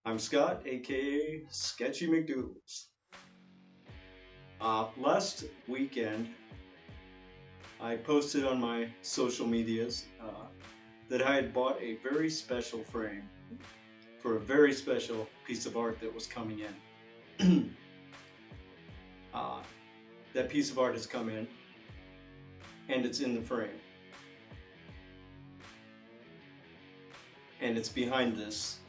I'm Scott, aka Sketchy McDoodles. Last weekend, I posted on my social medias that I had bought a very special frame for a very special piece of art that was coming in. uh, that piece of art has come in, and it's in the frame, and it's behind this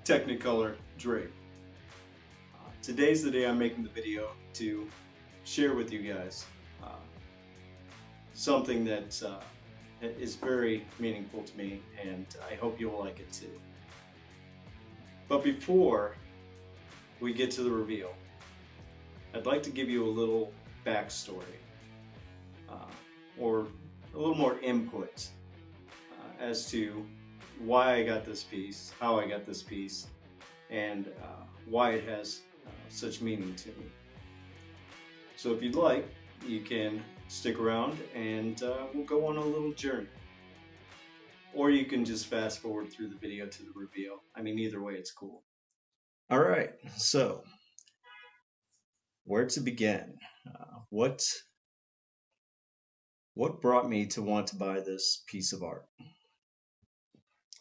Technicolor drape. Today's the day I'm making the video to share with you guys uh, something that is very meaningful to me, and I hope you'll like it too. But before we get to the reveal, I'd like to give you a little backstory uh, or a little more input as to why I got this piece, how I got this piece, and why it has such meaning to me. So if you'd like, you can stick around and we'll go on a little journey. Or you can just fast forward through the video to the reveal. I mean, either way, it's cool. All right, so where to begin? What brought me to want to buy this piece of art?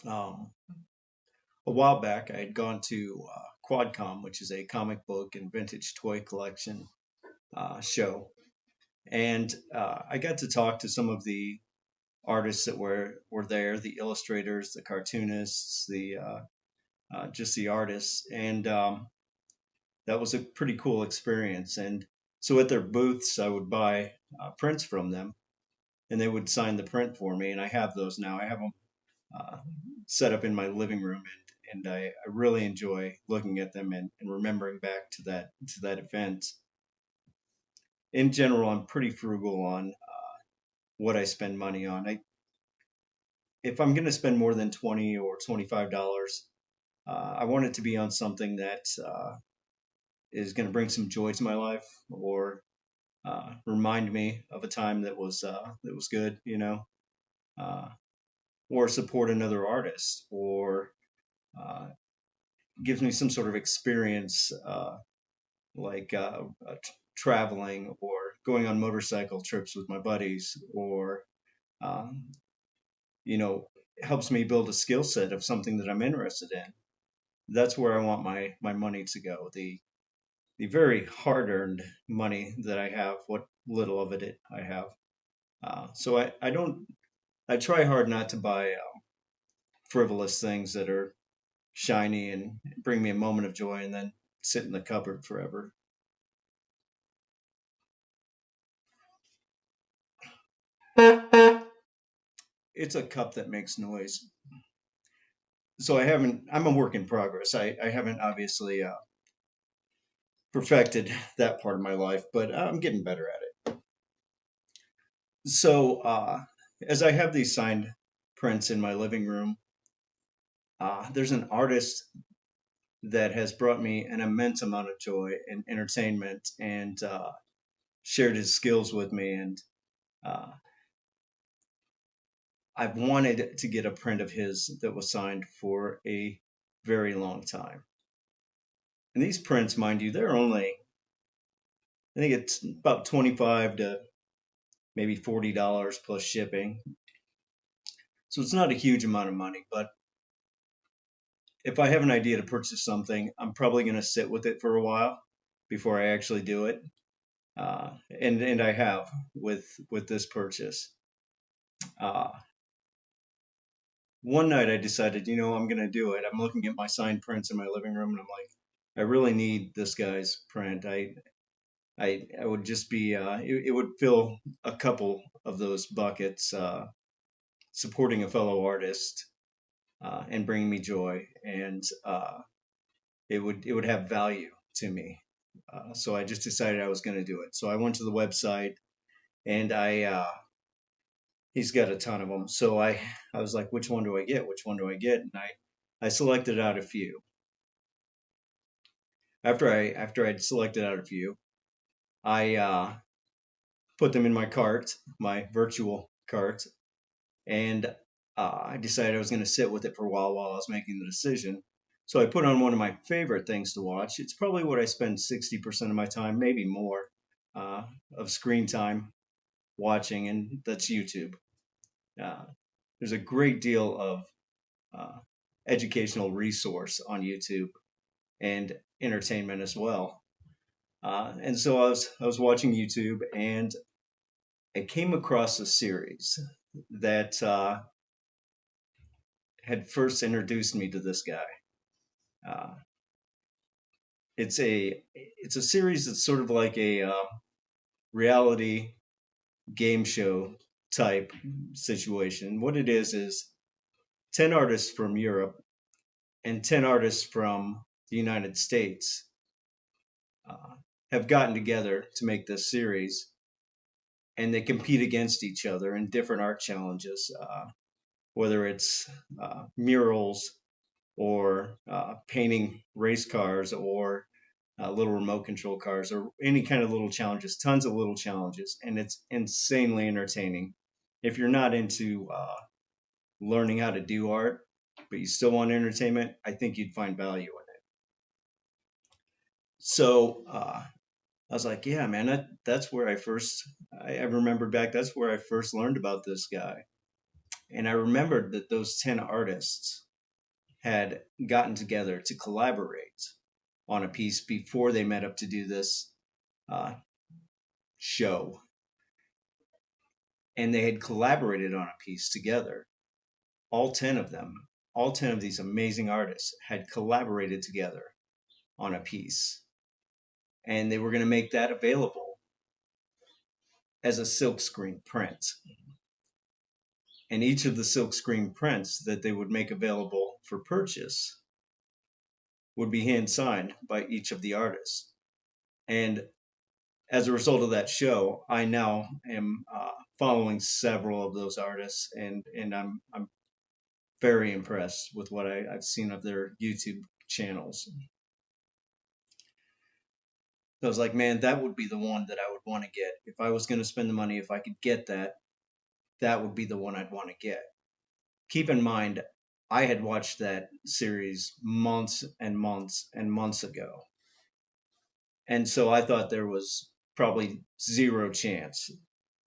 Um, a while back, I had gone to Quadcom, which is a comic book and vintage toy collection show, and I got to talk to some of the artists that were there, the illustrators, the cartoonists, the just the artists, and that was a pretty cool experience. And so at their booths, I would buy prints from them, and they would sign the print for me. And I have those now. I have them uh, set up in my living room, and I really enjoy looking at them and remembering back to that event. In general, I'm pretty frugal on what I spend money on. If I'm going to spend more than $20 or $25, I want it to be on something that is going to bring some joy to my life, or remind me of a time that was good, uh, or support another artist, or uh, gives me some sort of experience, like traveling or going on motorcycle trips with my buddies, or um, you know, helps me build a skill set of something that I'm interested in. That's where I want my money to go. The very hard earned money that I have, what little of it I have. So I don't I try hard not to buy frivolous things that are shiny and bring me a moment of joy and then sit in the cupboard forever. It's a cup that makes noise. So I'm a work in progress. I haven't obviously perfected that part of my life, but I'm getting better at it. So as I have these signed prints in my living room, there's an artist that has brought me an immense amount of joy and entertainment, and shared his skills with me. And uh, I've wanted to get a print of his that was signed for a very long time. And these prints, mind you, they're only, I think it's about 25 to maybe $40 plus shipping. So it's not a huge amount of money, but if I have an idea to purchase something, I'm probably going to sit with it for a while before I actually do it. And I have with this purchase. Uh, One night I decided, I'm going to do it. I'm looking at my signed prints in my living room, and I'm like, I really need this guy's print. I would just be, it would fill a couple of those buckets, supporting a fellow artist, and bringing me joy, and it would have value to me. So I just decided I was going to do it. So I went to the website, and he's got a ton of them. So I was like, which one do I get? Which one do I get? And I selected out a few. After I'd selected out a few, I put them in my cart, my virtual cart, and I decided I was going to sit with it for a while I was making the decision. So I put on one of my favorite things to watch. It's probably what I spend 60% of my time, maybe more, uh, of screen time watching, and that's YouTube. Uh, there's a great deal of uh, educational resource on YouTube and entertainment as well. And so I was watching YouTube, and I came across a series that had first introduced me to this guy. Uh, it's a series that's sort of like a reality game show type situation. What it is 10 artists from Europe and 10 artists from the United States uh, have gotten together to make this series, and they compete against each other in different art challenges, whether it's murals or painting race cars or little remote control cars or any kind of little challenges, tons of little challenges. And it's insanely entertaining. If you're not into learning how to do art, but you still want entertainment, I think you'd find value in it. So I was like, yeah, man, that's where I remember back, that's where I first learned about this guy. And I remembered that those 10 artists had gotten together to collaborate on a piece before they met up to do this uh, show. And they had collaborated on a piece together. All 10 of them, all 10 of these amazing artists had collaborated together on a piece. And they were going to make that available as a silkscreen print. And each of the silkscreen prints that they would make available for purchase would be hand signed by each of the artists. And as a result of that show, I now am following several of those artists, and I'm very impressed with what I've seen of their YouTube channels. So I was like, man, that would be the one that I would want to get if I was going to spend the money. If I could get that, that would be the one I'd want to get. Keep in mind, I had watched that series months and months and months ago. And so I thought there was probably zero chance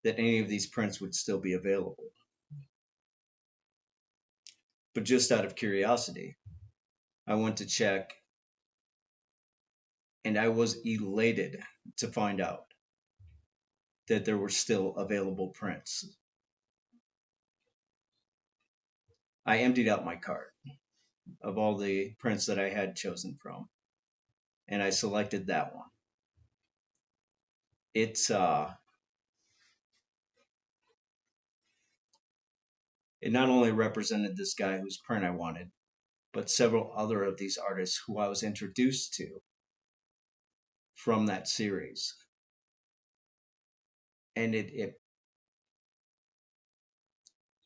that any of these prints would still be available. But just out of curiosity, I went to check, and I was elated to find out that there were still available prints. I emptied out my cart of all the prints that I had chosen from, and I selected that one. It's it not only represented this guy whose print I wanted, but several other of these artists who I was introduced to from that series. And it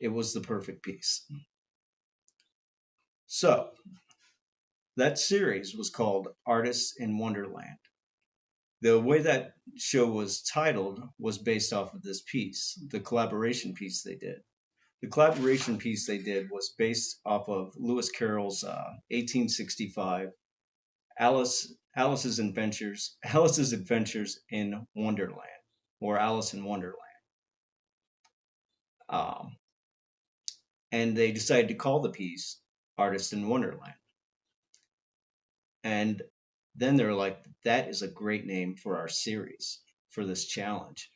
was the perfect piece. So that series was called Artists in Wonderland. The way that show was titled was based off of this piece, the collaboration piece they did. The collaboration piece they did was based off of Lewis Carroll's 1865 Alice's Adventures in Wonderland, or Alice in Wonderland. Um, and they decided to call the piece Artist in Wonderland. And then they're like, that is a great name for our series, for this challenge.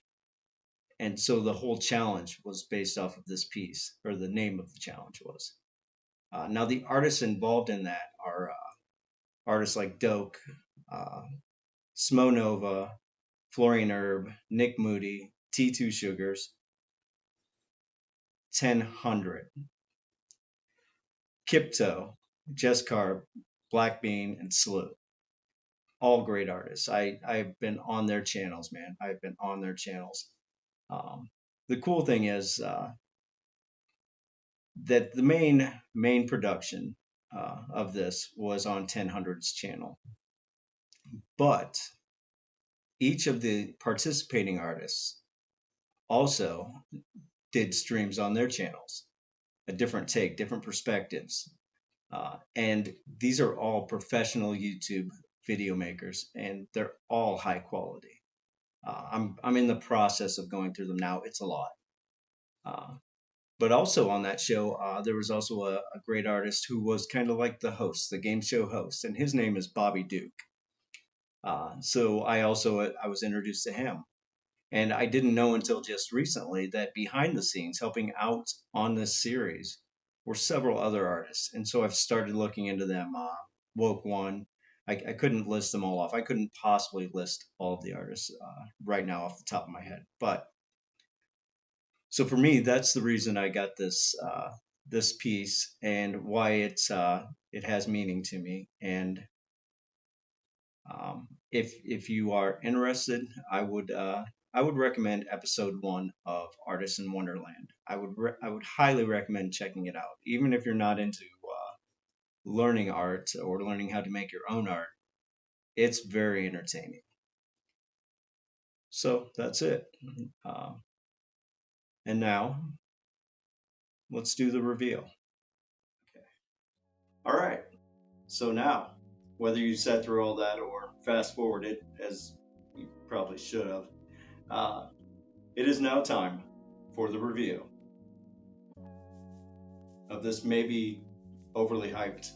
And so the whole challenge was based off of this piece, or the name of the challenge was. Now, the artists involved in that are artists like Doak, uh, Smo Nova, Florian Herb, Nick Moody, T2 Sugars, 1000, Kipto, Jess Carb, Black Bean, and Slew. All great artists. I've been on their channels, man. I've been on their channels. The cool thing is that the main production of this was on 1000's channel, but each of the participating artists also did streams on their channels, a different take, different perspectives. And these are all professional YouTube video makers, and they're all high quality. I'm in the process of going through them now. It's a lot. Uh, but also on that show, there was also a great artist who was kind of like the host, the game show host, and his name is Bobby Duke. So I was introduced to him, and I didn't know until just recently that behind the scenes, helping out on this series, were several other artists. And so I've started looking into them. Woke One, I couldn't list them all off. I couldn't possibly list all of the artists right now off the top of my head. But so for me, that's the reason I got this piece and why it has meaning to me. And if you are interested, I would recommend episode 1 of Artists in Wonderland. I would highly recommend checking it out, even if you're not into learning art or learning how to make your own art. It's very entertaining. So that's it. And now let's do the reveal. Okay. All right. So now, whether you sat through all that or fast forwarded, as you probably should have, it is now time for the reveal of this maybe overly hyped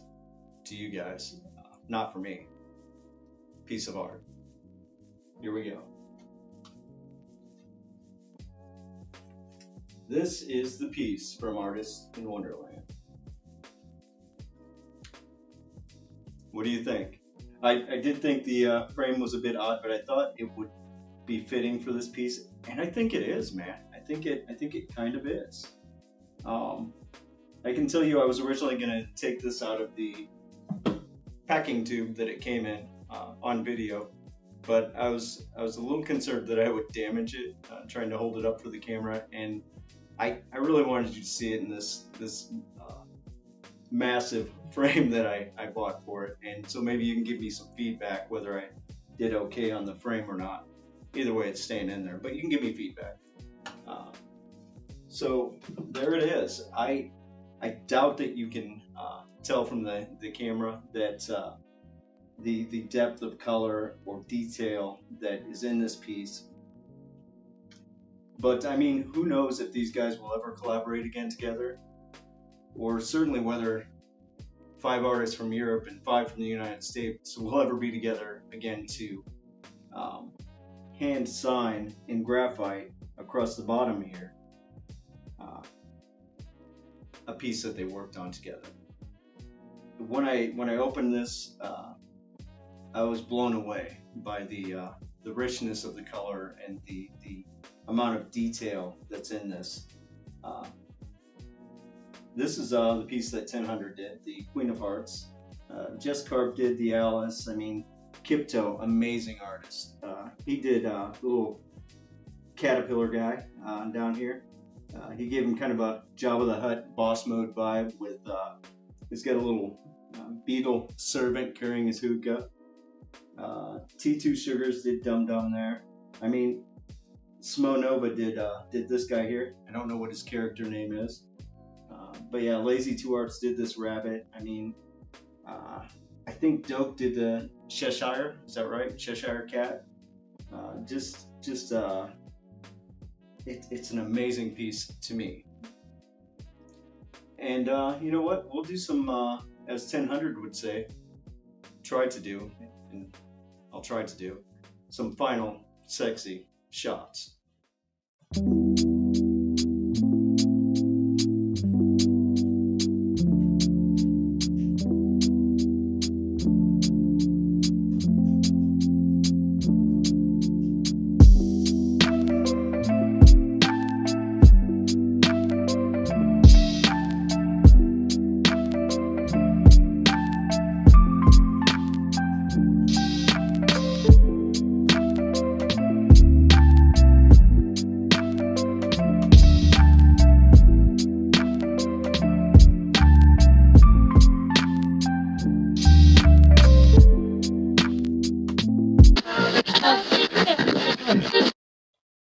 to you guys, not for me, piece of art. Here we go. This is the piece from Artists in Wonderland. What do you think? I did think the frame was a bit odd, but I thought it would be fitting for this piece, and I think it is, man. I think it kind of is. I can tell you, I was originally going to take this out of the packing tube that it came in on video, but I was a little concerned that I would damage it trying to hold it up for the camera, and I really wanted you to see it in this massive frame that I bought for it, and so maybe you can give me some feedback whether I did okay on the frame or not. Either way, it's staying in there, but you can give me feedback. So there it is. I doubt that you can tell from the camera that the depth of color or detail that is in this piece. But I mean, who knows if these guys will ever collaborate again together, or certainly whether 5 artists from Europe and 5 from the United States will ever be together again to hand sign in graphite across the bottom here a piece that they worked on together. When I opened this, I was blown away by the richness of the color and the amount of detail that's in this. This is the piece that 1000 did, the Queen of Hearts. Jess Karp did the Alice. I mean, Kipto, amazing artist. He did a little caterpillar guy down here. He gave him kind of a Jabba the Hutt boss mode vibe with, he's got a little beetle servant carrying his hookah. T2 Sugars did Dum Dum there. I mean, Smo Nova did this guy here. I don't know what his character name is. But yeah, Lazy 2 Arts did this rabbit. I mean, I think Doak did the Cheshire. Is that right? Cheshire Cat. It's an amazing piece to me. And you know what? We'll do some, as 1000 would say, and I'll try to do some final sexy shots.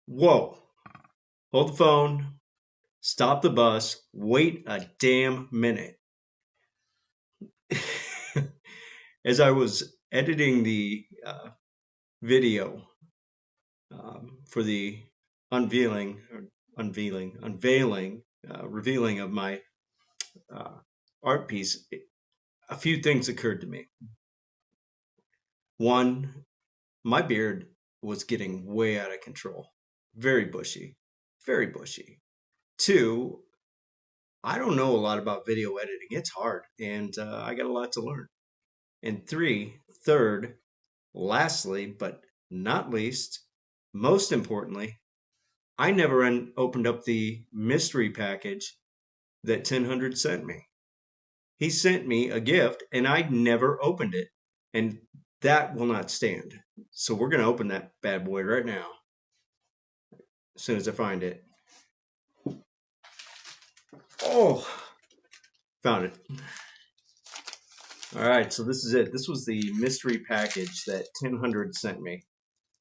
Whoa. Hold the phone. Stop the bus. Wait a damn minute. as I was editing the video for the revealing of my art piece, a few things occurred to me. One, my beard was getting way out of control, very bushy, very bushy. Two, I don't know a lot about video editing. It's hard, and I got a lot to learn. And third, lastly, but not least, most importantly, I never opened up the mystery package that 1000 sent me. He sent me a gift and I never opened it. And that will not stand. So we're going to open that bad boy right now as soon as I find it. Oh, found it. All right, so this is it. This was the mystery package that 1000 sent me.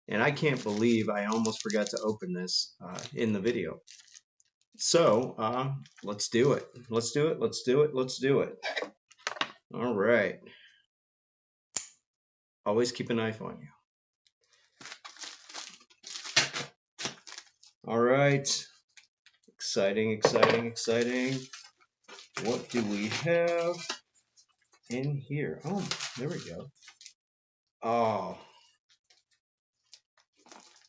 And I can't believe I almost forgot to open this in the video. So let's do it. Let's do it. Let's do it. Let's do it. All right. Always keep a knife on you. All right. Exciting, exciting, exciting. What do we have in here? Oh, there we go. Oh.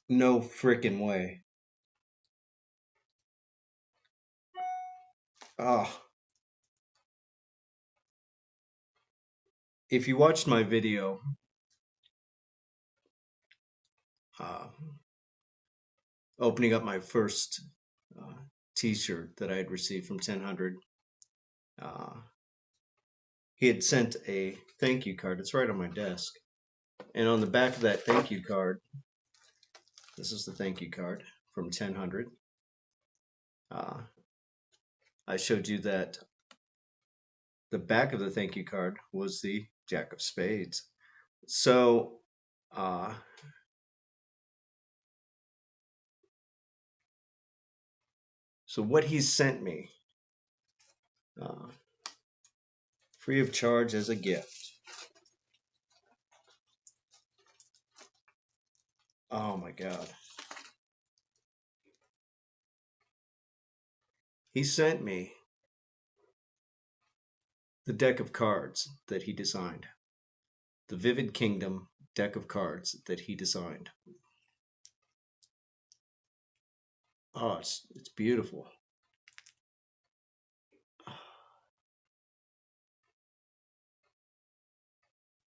No freaking way. Oh. If you watched my video, opening up my first t-shirt that I had received from 1000, he had sent a thank you card. It's right on my desk. And on the back of that thank you card, this is the thank you card from 1000. I showed you that the back of the thank you card was the Jack of Spades. So, so what he sent me, free of charge as a gift. Oh my God. He sent me the deck of cards that he designed. The Vivid Kingdom deck of cards that he designed. Oh, it's beautiful.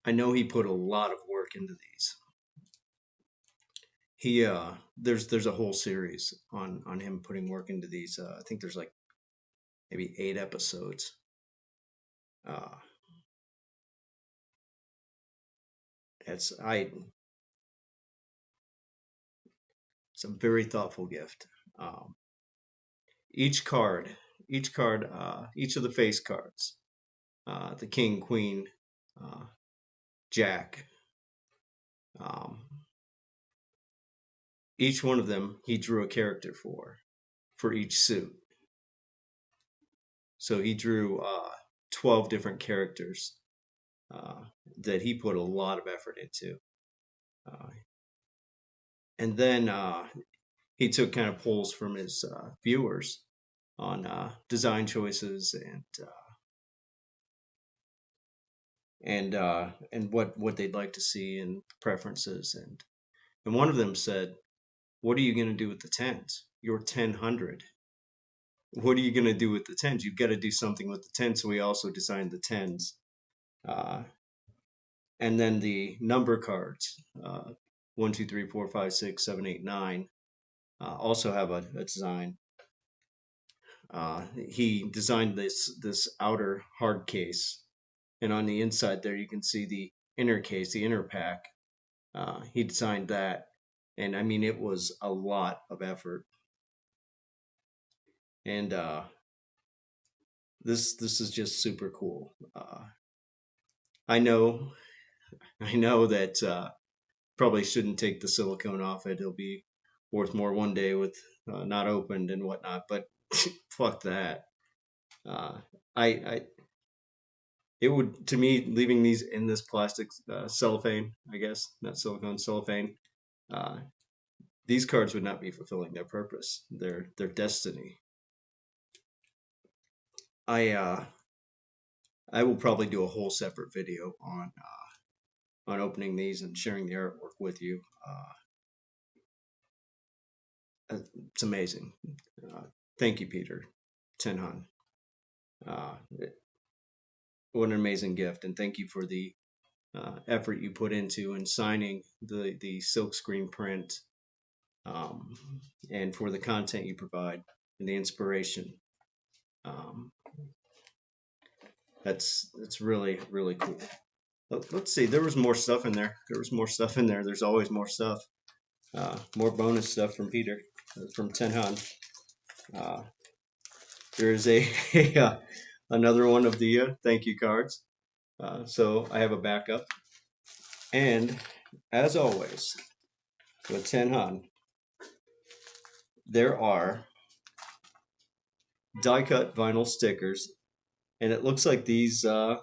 I know he put a lot of work into these. He there's a whole series on him putting work into these. I think there's like maybe 8 episodes. It's a very thoughtful gift. Each card, each of the face cards, the king, queen, jack, each one of them he drew a character for each suit. So he drew 12 different characters that he put a lot of effort into. And then he took kind of polls from his viewers on design choices and what they'd like to see and preferences. And one of them said, "What are you going to do with the 10s? You're 1000. What are you going to do with the 10s? You've got to do something with the 10s." So we also designed the 10s. And then the number cards, 1, 2, 3, 4, 5, 6, 7, 8, 9, also have a design. He designed this outer hard case, and on the inside there you can see the inner case, the inner pack. He designed that, and I mean it was a lot of effort. And this is just super cool. I know that probably shouldn't take the silicone off it. It'll be worth more one day with not opened and whatnot. But fuck that. it would, to me, leaving these in this plastic cellophane, I guess, not silicone, cellophane, uh, these cards would not be fulfilling their purpose, their destiny. I I will probably do a whole separate video on opening these and sharing the artwork with you. It's amazing. Uh, Thank you, Peter Tenhan. Uh, what an amazing gift, and thank you for the effort you put into and signing the silkscreen print, um, and for the content you provide and the inspiration. Um, that's really really cool. Let's see. There was more stuff in there. There was more stuff in there. There's always more stuff. More bonus stuff from Peter, from Tenhan. Uh, there is another one of the thank you cards. So I have a backup. And as always, with Tenhan, there are die cut vinyl stickers. And it looks like these, yeah,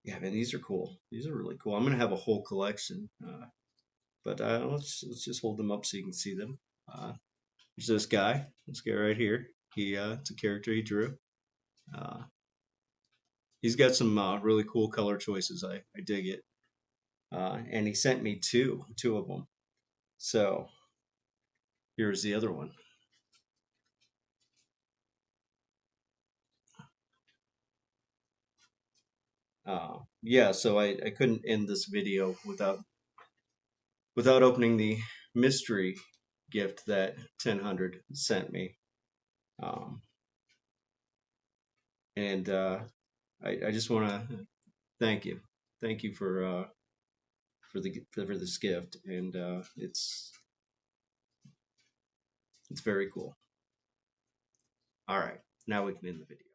man, these are cool. These are really cool. I'm going to have a whole collection. But let's just hold them up so you can see them. There's this guy right here. It's a character he drew. Uh, he's got some really cool color choices. I dig it. And he sent me two of them. So here's the other one. Yeah, so I couldn't end this video without opening the mystery gift that 1000 sent me. And I just want to thank you. Thank you for this gift, and it's very cool. All right, now we can end the video.